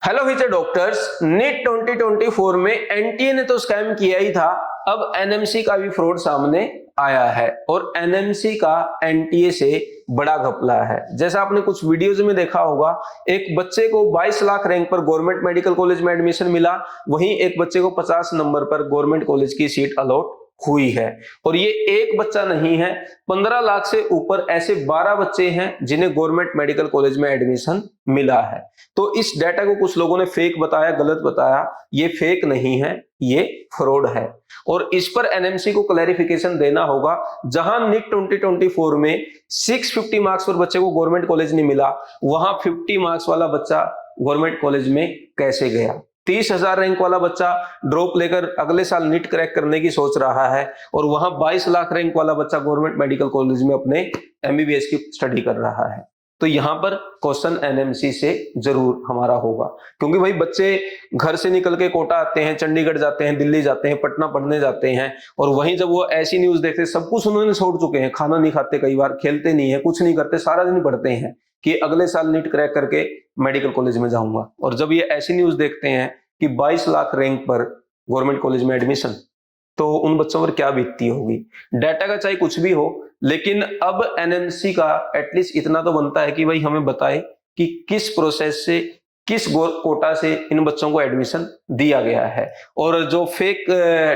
Hello विजय doctors, NEET 2024 में NTA ने तो स्कैम किया ही था। अब एनएमसी का भी फ्रॉड सामने आया है और एनएमसी का एनटीए से बड़ा घपला है। जैसा आपने कुछ वीडियोज में देखा होगा, एक बच्चे को 22 लाख रैंक पर गवर्नमेंट मेडिकल कॉलेज में एडमिशन मिला, वहीं एक बच्चे को 50 नंबर पर गवर्नमेंट कॉलेज की सीट अलॉट हुई है। और ये एक बच्चा नहीं है, 15 लाख से ऊपर ऐसे 12 बच्चे हैं जिन्हें गवर्नमेंट मेडिकल कॉलेज में एडमिशन मिला है। तो इस डाटा को कुछ लोगों ने फेक बताया, गलत बताया। ये फेक नहीं है, ये फ्रॉड है और इस पर एनएमसी को क्लैरिफिकेशन देना होगा। जहां नीट 2024 में 650 मार्क्स पर बच्चे को गवर्नमेंट कॉलेज नहीं मिला, वहां 50 मार्क्स वाला बच्चा गवर्नमेंट कॉलेज में कैसे गया? 30,000 रैंक वाला बच्चा ड्रॉप लेकर अगले साल नीट क्रैक करने की सोच रहा है और वहां 22 लाख रैंक वाला बच्चा गवर्नमेंट मेडिकल कॉलेज में अपने एमबीबीएस की स्टडी कर रहा है। तो यहां पर क्वेश्चन एनएमसी से जरूर हमारा होगा, क्योंकि भाई बच्चे घर से निकल के कोटा आते हैं, चंडीगढ़ जाते हैं, दिल्ली जाते हैं, पटना पढ़ने जाते हैं और वहीं जब वो ऐसी न्यूज देखते, सब कुछ उन्होंने छोड़ चुके हैं, खाना नहीं खाते, कई बार खेलते नहीं है, कुछ नहीं करते, सारा दिन पढ़ते हैं कि अगले साल नीट क्रैक करके मेडिकल कॉलेज में जाऊंगा। और जब ये ऐसी न्यूज देखते हैं कि 22 लाख रैंक पर गवर्नमेंट कॉलेज में एडमिशन, तो उन बच्चों पर क्या बीतती होगी। डाटा का चाहे कुछ भी हो, लेकिन अब एनएमसी का एटलीस्ट इतना तो बनता है कि भाई हमें बताए कि किस प्रोसेस से, किस कोटा से इन बच्चों को एडमिशन दिया गया है। और जो फेक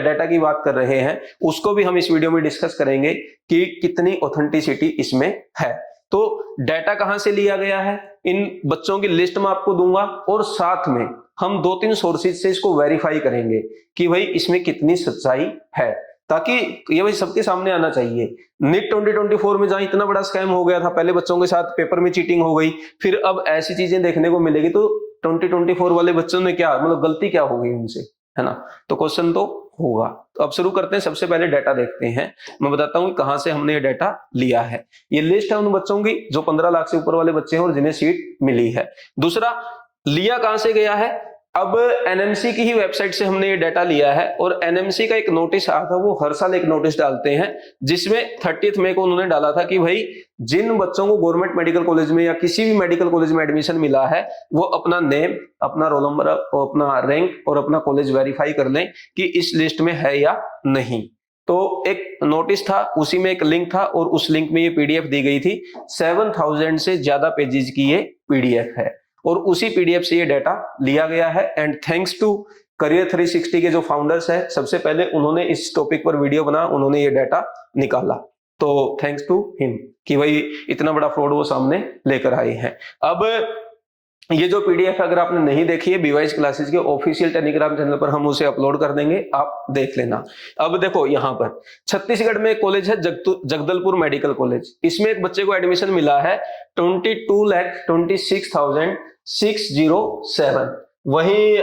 डाटा की बात कर रहे हैं उसको भी हम इस वीडियो में डिस्कस करेंगे कि कितनी ऑथेंटिसिटी इसमें है। तो डाटा कहां से लिया गया है, इन बच्चों की लिस्ट में आपको दूंगा और साथ में हम 2-3 सोर्सेज से इसको वेरीफाई करेंगे कि भाई इसमें कितनी सच्चाई है, ताकि ये भाई सबके सामने आना चाहिए। नीट 2024 में जहां इतना बड़ा स्कैम हो गया था, पहले बच्चों के साथ पेपर में चीटिंग हो गई, फिर अब ऐसी चीजें देखने को मिलेगी, तो 2024 वाले बच्चों ने क्या मतलब गलती क्या हो गई उनसे, है ना? तो क्वेश्चन तो होगा। तो अब शुरू करते हैं। सबसे पहले डाटा देखते हैं, मैं बताता हूं कहां से हमने ये डाटा लिया है। ये लिस्ट है उन बच्चों की जो 15 लाख से ऊपर वाले बच्चे हैं और जिन्हें सीट मिली है। दूसरा, लिया कहां से गया है? अब एनएमसी की ही वेबसाइट से हमने ये डाटा लिया है और एनएमसी का एक नोटिस आया था, वो हर साल एक नोटिस डालते हैं, जिसमें 30 मई को उन्होंने डाला था कि भाई जिन बच्चों को गवर्नमेंट मेडिकल कॉलेज में या किसी भी मेडिकल कॉलेज में एडमिशन मिला है, वो अपना नेम, अपना रोल नंबर, अपना रैंक और अपना कॉलेज वेरीफाई कर लें कि इस लिस्ट में है या नहीं। तो एक नोटिस था, उसी में एक लिंक था और उस लिंक में ये पीडीएफ दी गई थी। 7000 से ज्यादा पेजेस की ये पीडीएफ है और उसी पीडीएफ से ये डाटा लिया गया है। एंड थैंक्स टू करियर 360 के जो फाउंडर्स हैं, सबसे पहले उन्होंने इस टॉपिक पर वीडियो बना, उन्होंने ये डाटा निकाला। तो थैंक्स टू हिम कि भाई इतना बड़ा फ्रॉड वो सामने लेकर आए हैं। अब ये जो पीडीएफ है, अगर आपने नहीं देखी है, बीवाइस क्लासेस के ऑफिशियल टेलीग्राम चैनल पर हम उसे अपलोड कर देंगे, आप देख लेना। अब देखो यहाँ पर छत्तीसगढ़ में एक कॉलेज है जगदलपुर मेडिकल कॉलेज, इसमें एक बच्चे को एडमिशन मिला है 22,26,607। वहीं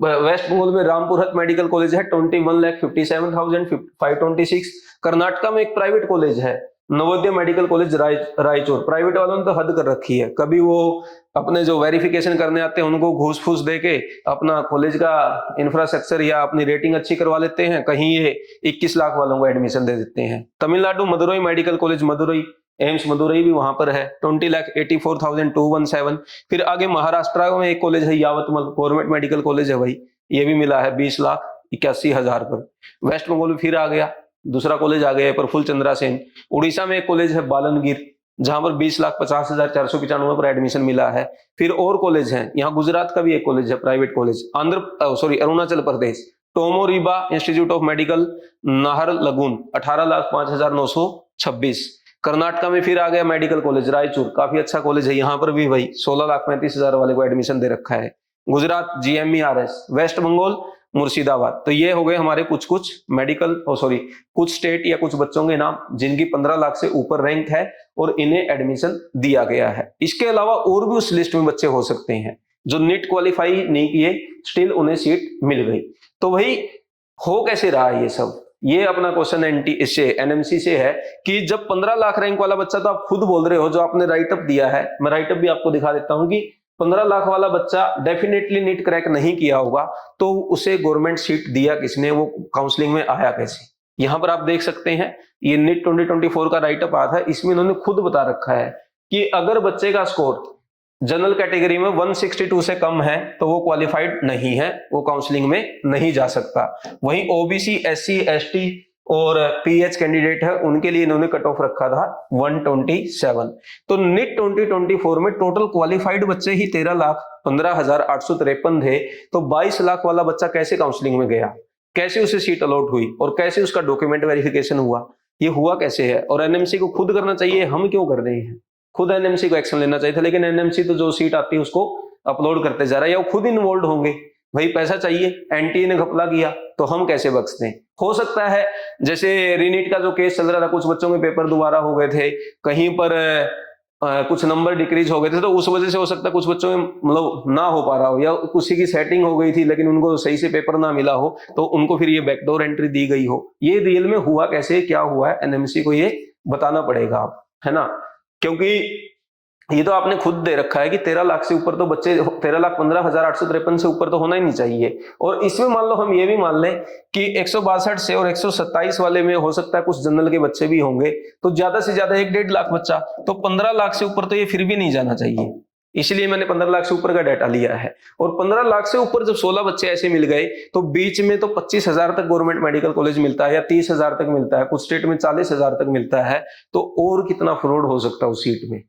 वेस्ट बंगाल में रामपुरहट मेडिकल कॉलेज है 21,57,526। कर्नाटका में एक प्राइवेट कॉलेज है Navodaya medical college Raichur. Private वालों ने तो हद कर रखी है, कभी वो अपने जो वेरिफिकेशन करने आते हैं उनको घूस फूस देके अपना कॉलेज का इंफ्रास्ट्रक्चर या अपनी रेटिंग अच्छी करवा लेते हैं, कहीं ये 21 लाख वालों को एडमिशन दे देते हैं। Tamil Nadu Madurai medical college, Madurai AIIMS Madurai भी वहां पर है 20,84,217। फिर आगे महाराष्ट्र में एक कॉलेज है यावतमल, गवर्नमेंट मेडिकल कॉलेज है भाई, ये भी मिला है 20,81,000 पर। वेस्ट बंगाल में फिर आ गया दूसरा कॉलेज आ गया प्रफुल्ल चंद्रा सेन। उड़ीसा में एक कॉलेज है बालनगिर, जहां पर 20,50,495 पर एडमिशन मिला है। फिर और कॉलेज हैं, यहाँ गुजरात का भी एक कॉलेज है private college, Arunachal Pradesh Tomo Riba institute of medical Naharlagun 18,05,926। Karnataka में फिर आ गया मेडिकल कॉलेज रायचूर, काफी अच्छा कॉलेज है, यहाँ पर भी भाई 16,35,000 वाले को एडमिशन दे रखा है। गुजरात GMERS, वेस्ट बंगाल मुर्शिदाबाद। तो ये हो गए हमारे कुछ कुछ स्टेट या कुछ बच्चों के नाम जिनकी 15 लाख से ऊपर रैंक है और इन्हें एडमिशन दिया गया है। इसके अलावा और भी उस लिस्ट में बच्चे हो सकते हैं जो नीट क्वालिफाई नहीं किए, स्टिल उन्हें सीट मिल गई। तो भाई हो कैसे रहा ये सब? ये अपना क्वेश्चन एनएमसी से है कि जब 15 लाख रैंक वाला बच्चा, तो आप खुद बोल रहे हो, जो आपने राइटअप दिया है, मैं राइटअप भी आपको दिखा देता हूं कि 15 लाख वाला बच्चा डेफिनेटली नीट क्रैक नहीं किया होगा, तो उसे गवर्नमेंट सीट दिया किसने, वो काउंसलिंग में आया कैसे? यहां पर आप देख सकते हैं, ये नीट 2024 का राइटअप आया था, इसमें इन्होंने खुद बता रखा है कि अगर बच्चे का स्कोर जनरल कैटेगरी में 162 से कम है तो वो क्वालिफाइड नहीं है, वो काउंसलिंग में नहीं जा सकता। वहीं ओबीसी, एससी, एसटी और पीएच कैंडिडेट है, उनके लिए इन्होंने कट ऑफ रखा था 127। तो नीट 2024 में टोटल क्वालिफाइड बच्चे ही 13,15,853 थे। तो 22 लाख वाला बच्चा कैसे काउंसलिंग में गया, कैसे उसे सीट अलॉट हुई और कैसे उसका डॉक्यूमेंट वेरिफिकेशन हुआ, ये हुआ कैसे है। और एनएमसी को खुद करना चाहिए, हम क्यों कर रहे हैं, खुद एनएमसी को एक्शन लेना चाहिए था, लेकिन एनएमसी तो जो सीट आती है उसको अपलोड करते जा रहा है, या वो खुद इन्वॉल्व होंगे। भाई पैसा चाहिए, एनटीए ने घपला किया तो हम कैसे बख्शते हैं। हो सकता है जैसे रीनीट का जो केस चल रहा था, कुछ बच्चों के पेपर दोबारा हो गए थे, कहीं पर कुछ नंबर डिक्रीज हो गए थे, तो उस वजह से हो सकता है कुछ बच्चों में मतलब ना हो पा रहा हो, या किसी की सेटिंग हो गई थी लेकिन उनको सही से पेपर ना मिला हो, तो उनको फिर ये बैकडोर एंट्री दी गई हो। ये रियल में हुआ कैसे, क्या हुआ है, एनएमसी को ये बताना पड़ेगा आप, है ना। क्योंकि ये तो आपने खुद दे रखा है कि 13 लाख से ऊपर तो बच्चे, 13,15,853 से ऊपर तो होना ही नहीं चाहिए। और इसमें मान लो हम ये भी मान लें कि 162 से और 127 वाले में हो सकता है कुछ जनरल के बच्चे भी होंगे, तो ज्यादा से ज्यादा 1-1.5 लाख बच्चा, तो 15 लाख से ऊपर तो ये फिर भी नहीं जाना चाहिए। इसलिए मैंने 15 लाख से ऊपर का डाटा लिया है। और 15 लाख से ऊपर जब 16 बच्चे ऐसे मिल गए, तो बीच में तो 25,000 तक गवर्नमेंट मेडिकल कॉलेज मिलता है, या 30,000 तक मिलता है, कुछ स्टेट में 40,000 तक मिलता है। तो और कितना फ्रॉड हो सकता है उस सीट में,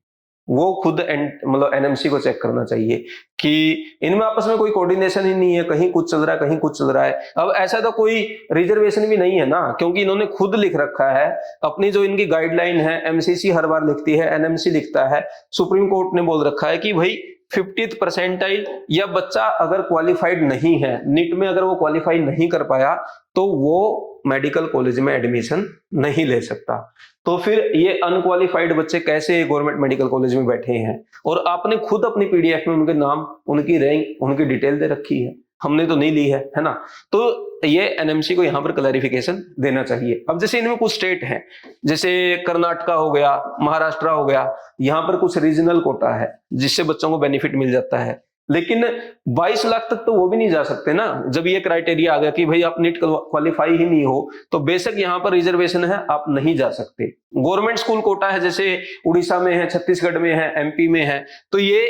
वो खुद मतलब एनएमसी को चेक करना चाहिए कि इनमें आपस में कोई कोऑर्डिनेशन ही नहीं है, कहीं कुछ चल रहा है, कहीं कुछ चल रहा है। अब ऐसा तो कोई रिजर्वेशन भी नहीं है ना, क्योंकि इन्होंने खुद लिख रखा है अपनी जो इनकी गाइडलाइन है, एमसीसी हर बार लिखती है, एनएमसी लिखता है, सुप्रीम कोर्ट ने बोल रखा है कि भाई 50th परसेंटाइल या बच्चा अगर क्वालिफाइड नहीं है, नीट में अगर वो क्वालिफाई नहीं कर पाया तो वो मेडिकल कॉलेज में एडमिशन नहीं ले सकता। तो फिर ये अनक्वालिफाइड बच्चे कैसे गवर्नमेंट मेडिकल कॉलेज में बैठे हैं। और आपने खुद अपनी पीडीएफ में उनके नाम, उनकी रैंक, उनकी डिटेल दे रखी है, हमने तो नहीं ली है ना। तो ये एनएमसी को यहां पर क्लैरिफिकेशन देना चाहिए। अब जैसे इनमें कुछ स्टेट हैं, जैसे कर्नाटका हो गया, महाराष्ट्र हो गया, यहाँ पर कुछ रीजनल कोटा है जिससे बच्चों को बेनिफिट मिल जाता है, लेकिन 22 लाख तक तो वो भी नहीं जा सकते ना। जब ये क्राइटेरिया आ गया कि भाई आप नीट क्वालिफाई ही नहीं हो, तो बेशक यहाँ पर रिजर्वेशन है, आप नहीं जा सकते। गवर्नमेंट स्कूल कोटा है, जैसे उड़ीसा में है, छत्तीसगढ़ में है, एमपी में है, तो ये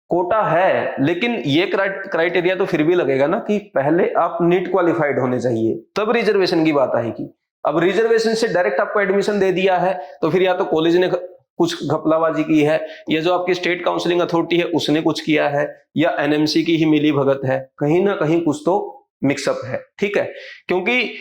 कोटा है, लेकिन ये क्राइटेरिया तो फिर भी लगेगा ना कि पहले आप नीट क्वालिफाइड होने चाहिए, तब रिजर्वेशन की बात आएगी। अब रिजर्वेशन से डायरेक्ट आपको एडमिशन दे दिया है, तो फिर या तो कॉलेज ने कुछ घपलाबाजी की है, या जो आपकी स्टेट काउंसलिंग अथॉरिटी है उसने कुछ किया है, या एनएमसी की ही मिली भगत है, कहीं ना कहीं कुछ तो मिक्सअप है। ठीक है, क्योंकि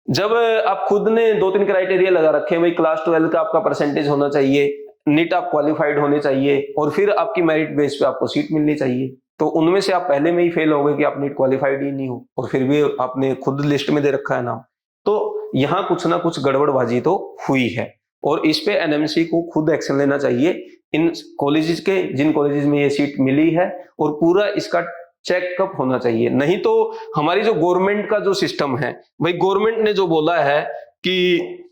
जब आप खुद ने 2-3 क्राइटेरिया लगा रखे हैं, भाई क्लास 12 का आपका परसेंटेज होना चाहिए, नीट आप क्वालिफाइड होने चाहिए, और फिर आपकी मेरिट बेस पे आपको सीट मिलनी चाहिए, तो उनमें से आप पहले में ही फेल हो गए कि आप नीट क्वालिफाइड ही नहीं हो, और फिर भी आपने खुद लिस्ट में दे रखा है नाम, तो यहाँ कुछ ना कुछ गड़बड़बाजी तो हुई है। और इस पे एनएमसी को खुद एक्शन लेना चाहिए इन कॉलेजेस के, जिन कॉलेजेस में ये सीट मिली है, और पूरा इसका चेकअप होना चाहिए। नहीं तो हमारी जो गवर्नमेंट का जो सिस्टम है, भाई गवर्नमेंट ने जो बोला है कि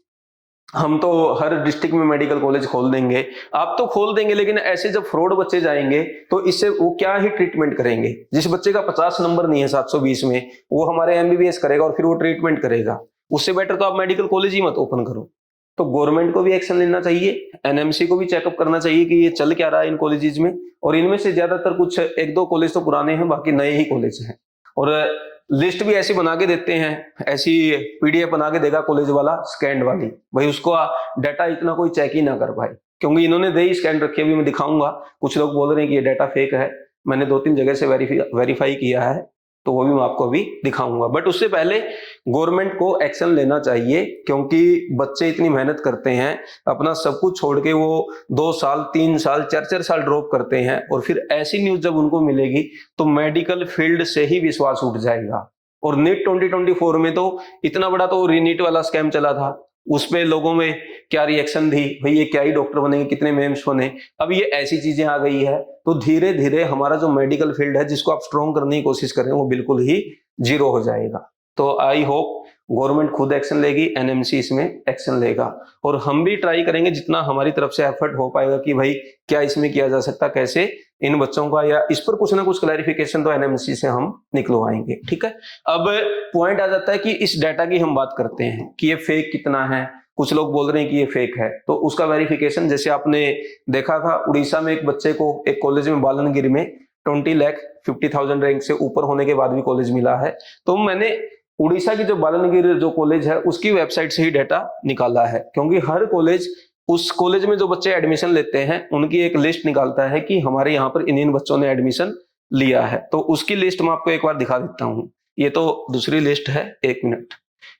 हम तो हर डिस्ट्रिक्ट में मेडिकल कॉलेज खोल देंगे, आप तो खोल देंगे, लेकिन ऐसे जब फ्रॉड बच्चे जाएंगे तो इससे वो क्या ही ट्रीटमेंट करेंगे। जिस बच्चे का 50 नंबर नहीं है 720 में, वो हमारे एमबीबीएस करेगा और फिर वो ट्रीटमेंट करेगा। उससे बेटर तो आप मेडिकल कॉलेज ही मत ओपन करो। तो गवर्नमेंट को भी एक्शन लेना चाहिए, एनएमसी को भी चेकअप करना चाहिए कि ये चल क्या रहा है इन कॉलेजेस में। और इनमें से ज्यादातर कुछ 1-2 कॉलेज तो पुराने हैं, बाकी नए ही कॉलेज हैं। और लिस्ट भी ऐसी बना के देते हैं, ऐसी पीडीएफ बना के देगा कॉलेज वाला, स्कैन वाली, भाई उसको डाटा इतना कोई चेक ही ना कर पाए, क्योंकि इन्होंने दे ही स्कैन रखी है। अभी मैं दिखाऊंगा, कुछ लोग बोल रहे हैं कि ये डाटा फेक है, मैंने 2-3 जगह से वेरीफाई किया है, तो वो भी मैं आपको अभी दिखाऊंगा। बट उससे पहले गवर्नमेंट को एक्शन लेना चाहिए, क्योंकि बच्चे इतनी मेहनत करते हैं, अपना सब कुछ छोड़ के वो 2 साल 3 साल 4-4 साल ड्रॉप करते हैं, और फिर ऐसी न्यूज जब उनको मिलेगी तो मेडिकल फील्ड से ही विश्वास उठ जाएगा। और नीट 2024 में तो इतना बड़ा तो रीनीट वाला स्कैम चला था, उसपे लोगों में क्या रिएक्शन थी, भाई ये क्या ही डॉक्टर बनेंगे, कितने मेम्स बने। अब ये ऐसी चीजें आ गई है, तो धीरे धीरे हमारा जो मेडिकल फील्ड है, जिसको आप स्ट्रॉन्ग करने की कोशिश कर रहे हैं, वो बिल्कुल ही जीरो हो जाएगा। तो आई होप गवर्नमेंट खुद एक्शन लेगी, एनएमसी इसमें एक्शन लेगा, और हम भी ट्राई करेंगे जितना हमारी तरफ से एफर्ट हो पाएगा कि भाई क्या इसमें किया जा सकता, कैसे इन बच्चों का, या इस पर कुछ ना कुछ क्लैरिफिकेशन तो एनएमसी से हम निकलवाएंगे। ठीक है, अब पॉइंट आ जाता है कि इस डाटा की हम बात करते हैं कि ये फेक कितना है कुछ लोग बोल रहे हैं कि ये फेक है। तो उसका वेरिफिकेशन, जैसे आपने देखा था उड़ीसा में एक बच्चे को एक कॉलेज में बालनगिर में 20,50,000 रैंक से ऊपर होने के बाद भी कॉलेज मिला है। तो मैंने उड़ीसा की जो बालनगिर जो कॉलेज है उसकी वेबसाइट से ही डाटा निकाला है, क्योंकि हर कॉलेज, उस कॉलेज में जो बच्चे एडमिशन लेते हैं उनकी एक लिस्ट निकालता है कि हमारे यहाँ पर इन बच्चों ने एडमिशन लिया है। तो उसकी लिस्ट मैं आपको एक बार दिखा देता हूँ। ये तो दूसरी लिस्ट है, एक मिनट।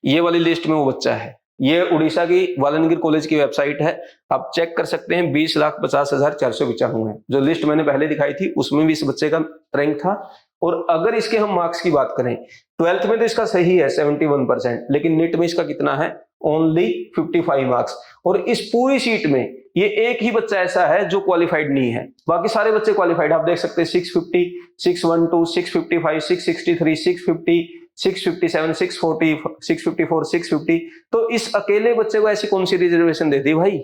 ये वाली लिस्ट में वो बच्चा है, ये उड़ीसा की बालनगिर कॉलेज की वेबसाइट है, आप चेक कर सकते हैं। 20,50,495 है। जो लिस्ट मैंने पहले दिखाई थी उसमें भी इस बच्चे का रैंक था। और अगर इसके हम मार्क्स की बात करें, 12th में तो इसका सही है 71%, लेकिन नीट में इसका कितना है, ओनली 55 मार्क्स। और इस पूरी सीट में ये एक ही बच्चा ऐसा है जो क्वालिफाइड नहीं है, बाकी सारे बच्चे क्वालिफाइड। आप देख सकते हैं 650, 612, 655, 663, 650, 657, 640, 654, 650। तो इस अकेले बच्चे को ऐसी कौन सी रिजर्वेशन दे दी भाई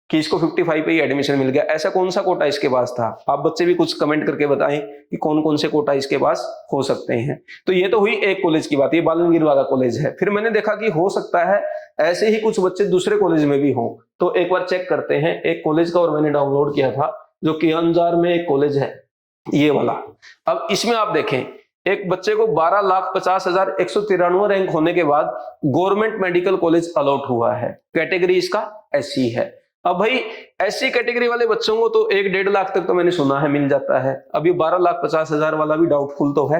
कि इसको 55 पे ही एडमिशन मिल गया? ऐसा कौन सा कोटा इसके पास था? आप बच्चे भी कुछ कमेंट करके बताएं कि कौन कौन से कोटा इसके पास हो सकते हैं। तो ये तो हुई एक कॉलेज की बात, ये बालनगिर वाला कॉलेज है। फिर मैंने देखा कि हो सकता है ऐसे ही कुछ बच्चे दूसरे कॉलेज में भी हों, तो एक बार चेक करते हैं। एक कॉलेज का और मैंने डाउनलोड किया था, जो कि अंजार में एक कॉलेज है, ये वाला। अब इसमें आप देखें, एक बच्चे को 12,50,193 रैंक होने के बाद गवर्नमेंट मेडिकल कॉलेज अलॉट हुआ है। कैटेगरी इसका एससी है। अब भाई एससी कैटेगरी वाले बच्चों को तो 1-1.5 लाख तक तो मैंने सुना है मिल जाता है। अब ये 12,50,000 वाला भी डाउटफुल तो है,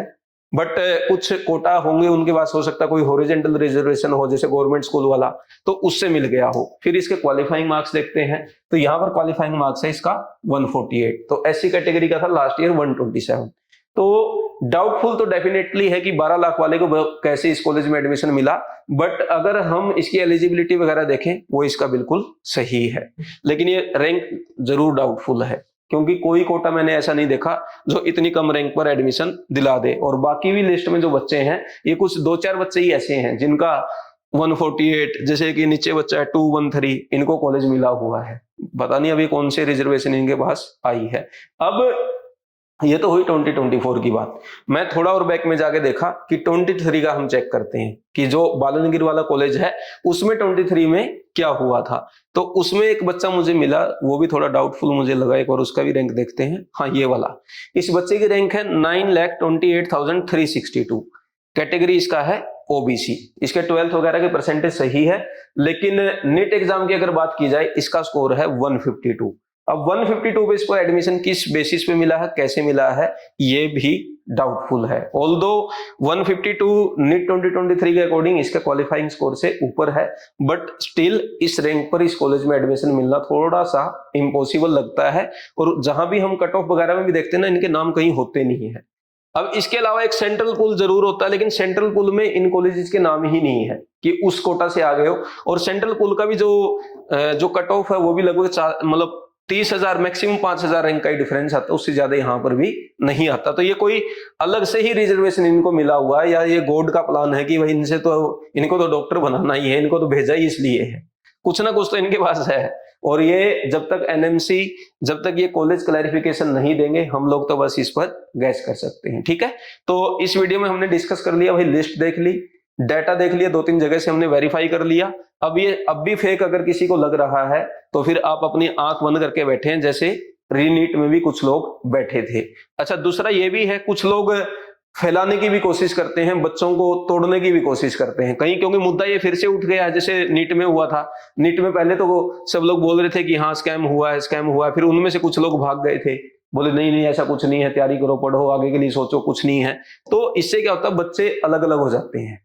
बट कुछ कोटा होंगे उनके पास, हो सकता है कोई हॉरिजॉन्टल रिजर्वेशन हो जैसे गवर्नमेंट स्कूल वाला, तो उससे मिल गया हो। फिर इसके क्वालिफाइंग मार्क्स देखते हैं, तो यहाँ पर क्वालिफाइंग मार्क्स है इसका 148। तो एससी कैटेगरी का था लास्ट ईयर 127। तो डाउटफुल तो डेफिनेटली है कि 12 लाख वाले को कैसे इस कॉलेज में एडमिशन मिला, बट अगर हम इसकी एलिजिबिलिटी वगैरह देखें वो इसका बिल्कुल सही है। लेकिन ये रैंक जरूर डाउटफुल है, क्योंकि कोई कोटा मैंने ऐसा नहीं देखा जो इतनी कम रैंक पर एडमिशन दिला दे। और बाकी भी लिस्ट में जो बच्चे हैं, ये कुछ 2-4 बच्चे ही ऐसे हैं जिनका 148, जैसे कि नीचे बच्चा है 213, इनको कॉलेज मिला हुआ है। पता नहीं अभी कौन से रिजर्वेशन इनके पास आई है। अब ये तो हुई 2024 की बात। मैं थोड़ा और बैक में जाके देखा कि 23 का हम चेक करते हैं कि जो बालनगिर वाला कॉलेज है उसमें 23 में क्या हुआ था। तो उसमें एक बच्चा मुझे मिला, वो भी थोड़ा डाउटफुल मुझे लगा, एक और उसका भी रैंक देखते हैं। हाँ, ये वाला, इस बच्चे की रैंक है 9,28,362। कैटेगरी इसका है ओबीसी। इसके 12th वगैरह के परसेंटेज सही है, लेकिन नीट एग्जाम की अगर बात की जाए इसका स्कोर है 152। अब 152 पे इसको एडमिशन किस बेसिस पे मिला है, कैसे मिला है, ये भी डाउटफुल है। ऑल्दो 152 नीट 2023 के अकॉर्डिंग इसके क्वालिफाइंग स्कोर से ऊपर है, बट स्टिल इस रैंक पर इस कॉलेज में एडमिशन मिलना थोड़ा सा इम्पॉसिबल लगता है। और जहां भी हम कट ऑफ वगैरह में भी देखते हैं ना, इनके नाम कहीं होते नहीं है। अब इसके अलावा एक सेंट्रल पूल जरूर होता है, लेकिन सेंट्रल पूल में इन कॉलेजेस के नाम ही नहीं है कि उस कोटा से आ गए हो। और सेंट्रल पूल का भी जो कट ऑफ है वो भी लगभग मतलब 30,000 मैक्सिमम 5,000 रैंक का ही डिफरेंस आता है, उससे ज्यादा यहाँ पर भी नहीं आता। तो ये कोई अलग से ही रिजर्वेशन इनको मिला हुआ है, या ये गॉड का प्लान है कि भाई इनको तो डॉक्टर बनाना ही है, इनको तो भेजा ही इसलिए है। कुछ ना कुछ तो इनके पास है। और ये जब तक एनएमसी, जब तक ये कॉलेज क्लैरिफिकेशन नहीं देंगे, हम लोग तो बस इस पर गैस कर सकते हैं। ठीक है, तो इस वीडियो में हमने डिस्कस कर लिया भाई, लिस्ट देख ली, डाटा देख लिया, 2-3 जगह से हमने वेरीफाई कर लिया। अब भी फेक अगर किसी को लग रहा है तो फिर आप अपनी आंख बंद करके बैठे हैं, जैसे रीनीट में भी कुछ लोग बैठे थे। अच्छा, दूसरा ये भी है, कुछ लोग फैलाने की भी कोशिश करते हैं, बच्चों को तोड़ने की भी कोशिश करते हैं कहीं, क्योंकि मुद्दा ये फिर से उठ गया है जैसे नीट में हुआ था। नीट में पहले तो सब लोग बोल रहे थे कि हाँ स्कैम हुआ है, स्कैम हुआ है, फिर उनमें से कुछ लोग भाग गए थे, बोले नहीं नहीं ऐसा कुछ नहीं है, तैयारी करो, पढ़ो, आगे के लिए सोचो, कुछ नहीं है। तो इससे क्या होता है, बच्चे अलग अलग हो जाते हैं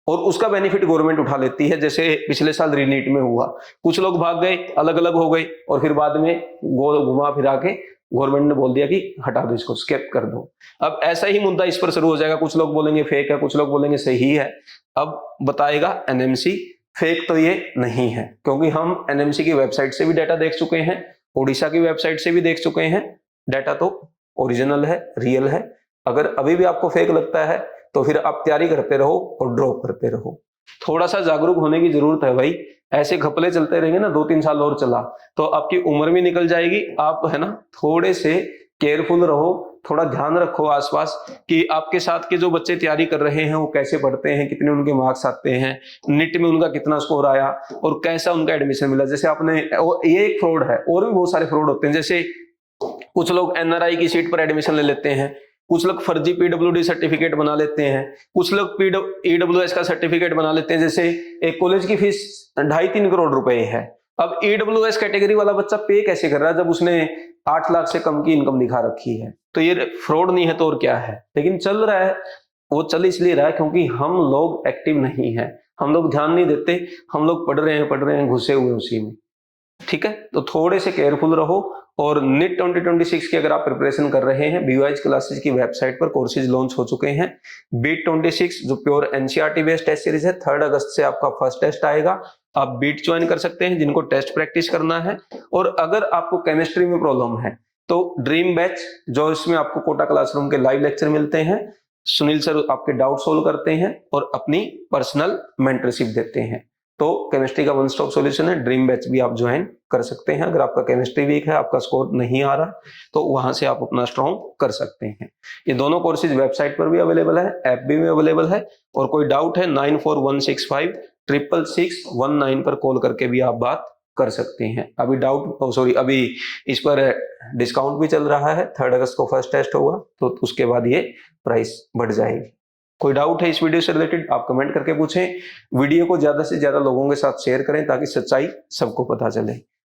और उसका बेनिफिट गवर्नमेंट उठा लेती है, जैसे पिछले साल रीनीट में हुआ। कुछ लोग भाग गए, अलग अलग हो गए, और फिर बाद में घुमा फिरा के गवर्नमेंट ने बोल दिया कि हटा दो, इसको स्किप कर दो। अब ऐसा ही मुद्दा इस पर शुरू हो जाएगा, कुछ लोग बोलेंगे फेक है, कुछ लोग बोलेंगे सही है। अब बताएगा एनएमसी, फेक तो ये नहीं है, क्योंकि हम एनएमसी की वेबसाइट से भी डाटा देख चुके हैं, ओडिशा की वेबसाइट से भी देख चुके हैं। डाटा तो ओरिजिनल है, रियल है। अगर अभी भी आपको फेक लगता है तो फिर आप तैयारी करते रहो और ड्रॉप करते रहो। थोड़ा सा जागरूक होने की जरूरत है भाई। ऐसे घपले चलते रहेंगे ना, 2-3 साल और चला तो आपकी उम्र भी निकल जाएगी। आप है ना थोड़े से केयरफुल रहो, थोड़ा ध्यान रखो आसपास कि आपके साथ के जो बच्चे तैयारी कर रहे हैं वो कैसे पढ़ते हैं, कितने उनके मार्क्स आते हैं, नीट में उनका कितना स्कोर आया और कैसा उनका एडमिशन मिला। जैसे आपने, ये एक फ्रॉड है, और भी बहुत सारे फ्रॉड होते हैं। जैसे कुछ लोग एनआरआई की सीट पर एडमिशन ले लेते हैं, कुछ लोग फर्जी पीडब्ल्यूडी सर्टिफिकेट बना लेते हैं, कुछ लोग ईडब्ल्यूएस का सर्टिफिकेट बना लेते हैं। जैसे एक कॉलेज की फीस 2.5-3 करोड़ रुपए है, अब ईडब्ल्यूएस कैटेगरी वाला बच्चा पे कैसे कर रहा है जब उसने 8 लाख से कम की इनकम दिखा रखी है? तो ये फ्रॉड नहीं है तो और क्या है? लेकिन चल रहा है, वो चल इसलिए रहा है क्योंकि हम लोग एक्टिव नहीं है, हम लोग ध्यान नहीं देते, हम लोग पढ़ रहे हैं घुसे हुए उसी में। ठीक है, तो थोड़े से केयरफुल रहो। और नीट 2026 की अगर आप प्रिपरेशन कर रहे हैं, BYH क्लासेस की वेबसाइट पर कोर्सेज लॉन्च हो चुके हैं। बीट 26 जो pure NCERT based test series है, 3 अगस्त से आपका फर्स्ट टेस्ट आएगा। आप बीट ज्वाइन कर सकते हैं जिनको टेस्ट प्रैक्टिस करना है। और अगर आपको केमिस्ट्री में प्रॉब्लम है तो ड्रीम बैच, जो इसमें आपको कोटा क्लासरूम के लाइव लेक्चर मिलते हैं, सुनील सर आपके डाउट सोल्व करते हैं और अपनी पर्सनल मेंटरशिप देते हैं। तो केमिस्ट्री का वन स्टॉप सॉल्यूशन है, ड्रीम बैच भी आप ज्वाइन कर सकते हैं। अगर आपका केमिस्ट्री वीक है, आपका स्कोर नहीं आ रहा, तो वहां से आप अपना स्ट्रॉन्ग कर सकते हैं। ये दोनों कोर्सेज वेबसाइट पर भी अवेलेबल है, ऐप भी में अवेलेबल है। और कोई डाउट है 9416566619 पर कॉल करके भी आप बात कर सकते हैं। अभी इस पर डिस्काउंट भी चल रहा है, 3 अगस्त को फर्स्ट टेस्ट होगा तो उसके बाद ये प्राइस बढ़ जाएगी। कोई डाउट है इस वीडियो से रिलेटेड, आप कमेंट करके पूछें। वीडियो को ज्यादा से ज्यादा लोगों के साथ शेयर करें ताकि सच्चाई सबको पता चले।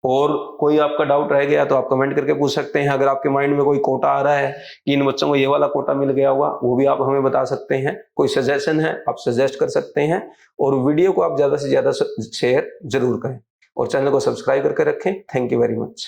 और कोई आपका डाउट रह गया तो आप कमेंट करके पूछ सकते हैं। अगर आपके माइंड में कोई कोटा आ रहा है कि इन बच्चों को ये वाला कोटा मिल गया होगा, वो भी आप हमें बता सकते हैं। कोई सजेशन है आप सजेस्ट कर सकते हैं। और वीडियो को आप ज्यादा से ज्यादा शेयर जरूर करें और चैनल को सब्सक्राइब करके रखें। Thank you very much.